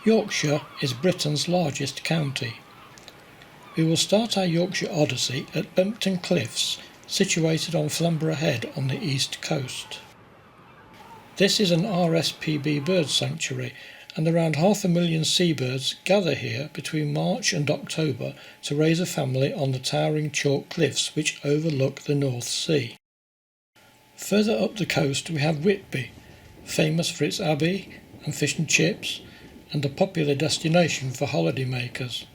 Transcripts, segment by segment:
Yorkshire is Britain's largest county. We will start our Yorkshire Odyssey at Bempton Cliffs, situated on Flamborough Head on the east coast. This is an RSPB bird sanctuary, and around 500,000 seabirds gather here between March and October to raise a family on the towering chalk cliffs which overlook the North Sea. Further up the coast we have Wheatley, famous for its abbey and fish and chips, and a popular destination for holidaymakers.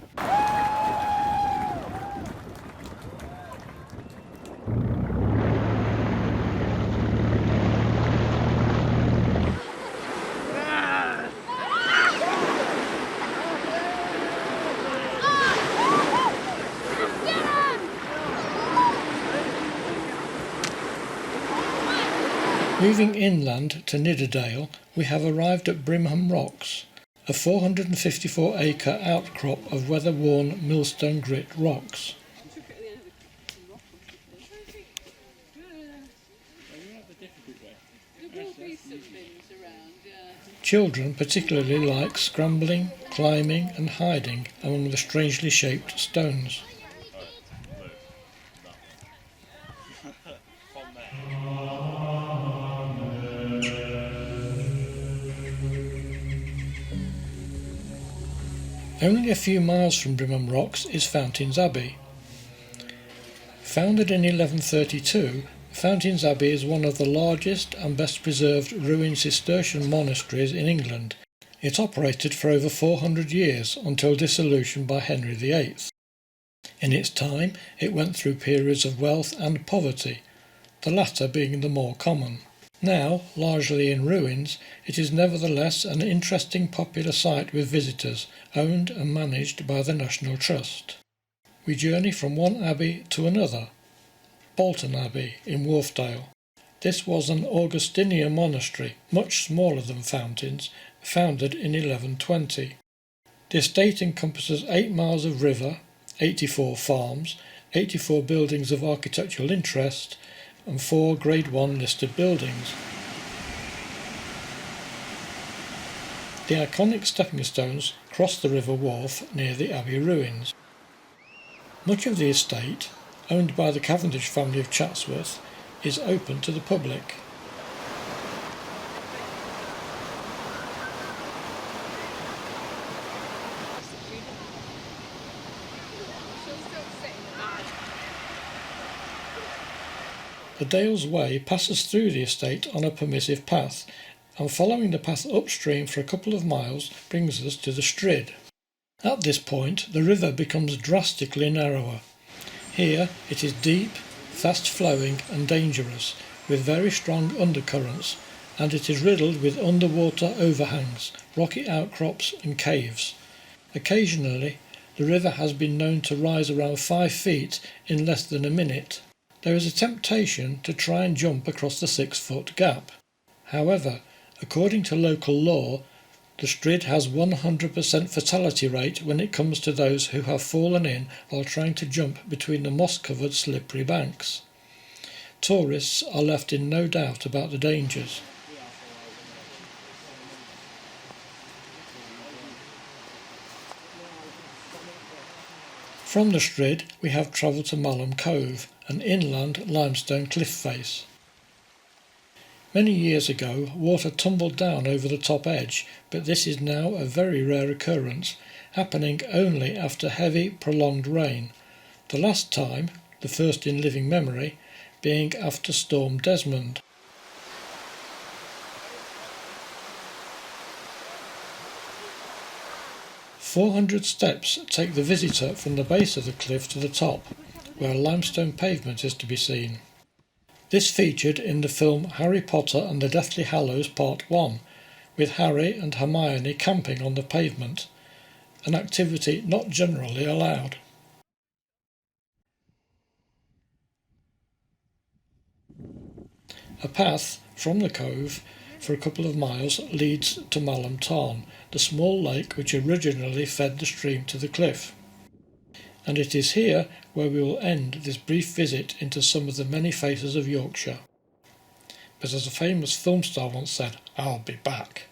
Moving inland to Nidderdale, we have arrived at Brimham Rocks, a 454-acre outcrop of weather-worn millstone grit rocks. Children particularly like scrambling, climbing and hiding among the strangely shaped stones. Only a few miles from Brimham Rocks is Fountains Abbey. Founded in 1132, Fountains Abbey is one of the largest and best preserved ruined Cistercian monasteries in England. It operated for over 400 years until dissolution by Henry VIII. In its time, it went through periods of wealth and poverty, the latter being the more common. Now, largely in ruins, it is nevertheless an interesting popular site with visitors, owned and managed by the National Trust. We journey from one abbey to another, Bolton Abbey in Wharfdale. This was an Augustinian monastery, much smaller than Fountains, founded in 1120. The estate encompasses 8 miles of river, 84 farms, 84 buildings of architectural interest, and 4 Grade 1 listed buildings. The iconic stepping stones cross the river wharf near the abbey ruins. Much of the estate, owned by the Cavendish family of Chatsworth, is open to the public. The Dales Way passes through the estate on a permissive path, and following the path upstream for a couple of miles brings us to the Strid. At this point the river becomes drastically narrower. Here it is deep, fast-flowing and dangerous, with very strong undercurrents, and it is riddled with underwater overhangs, rocky outcrops and caves. Occasionally the river has been known to rise around 5 feet in less than a minute. There is a temptation to try and jump across the 6-foot gap. However, according to local law, the Strid has 100% fatality rate when it comes to those who have fallen in while trying to jump between the moss-covered slippery banks. Tourists are left in no doubt about the dangers. From the Strid we have travelled to Malham Cove, an inland limestone cliff face. Many years ago water tumbled down over the top edge, but this is now a very rare occurrence, happening only after heavy, prolonged rain. The last time, the first in living memory, being after Storm Desmond. "400 steps take the visitor from the base of the cliff to the top, where a limestone pavement is to be seen." This featured in the film Harry Potter and the Deathly Hallows Part 1, with Harry and Hermione camping on the pavement, an activity not generally allowed. A path from the cove for a couple of miles leads to Malham Tarn, the small lake which originally fed the stream to the cliff. And it is here where we will end this brief visit into some of the many faces of Yorkshire. But as a famous film star once said, "I'll be back."